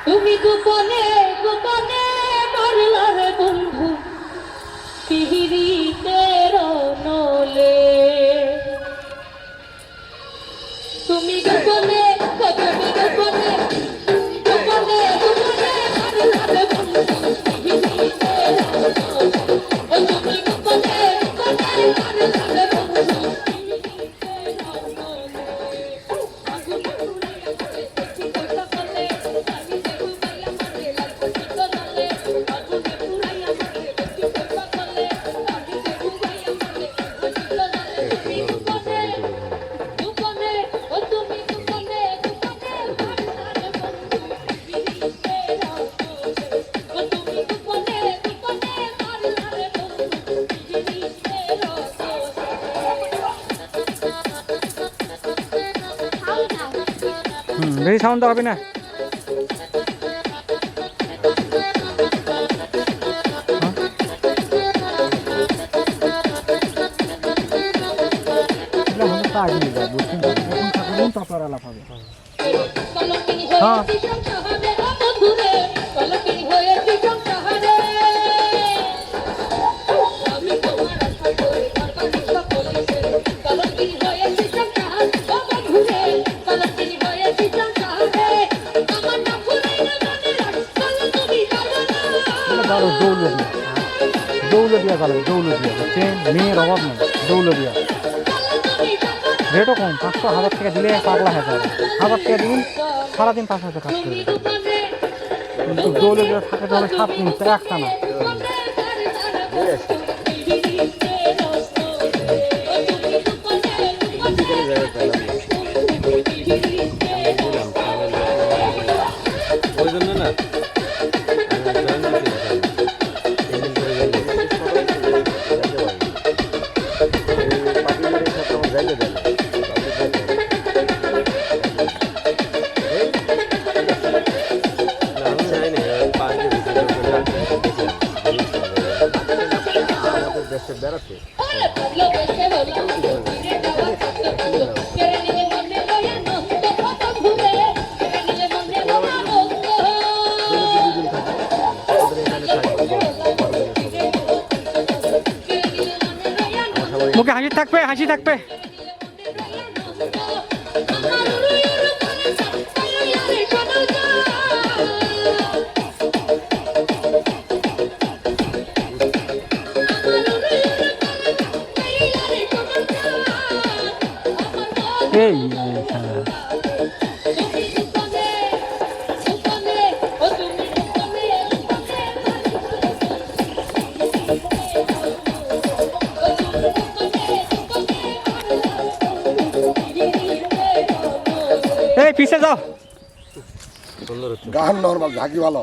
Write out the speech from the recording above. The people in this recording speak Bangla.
তুমি গোপনে গোপনে মারলা রে বন্ধু পিহিরিতের নলে। তুমি গোপনে গোপনে গোপনে গোপনে গোপনে মারলা রে বন্ধু পিহিরিতের নলে। তুমি গোপনে গোপনে মারলা রে বন্ধু পিহিরিতের নলে। বেশি সাউন্ড হবে না। দৌলদিয়া গেল, দৌলদিয়া মেয়ের অভাব নেই। দৌলদিয়া রেটও কম, 500-1000 টাকা দিলে পাগলা হয়ে যাবে। 1000 টাকা দিন সারাদিন 5,000 কাজ করবে। কিন্তু দৌলদিয়া থাকে তাহলে 7 দিন একটা না। ওই জন্য না বেড়াতে মুখে হাসি থাকবে, হাসি থাকবে। এই পিছে যাও। গান নরমাল ঝাঁকি ভালো।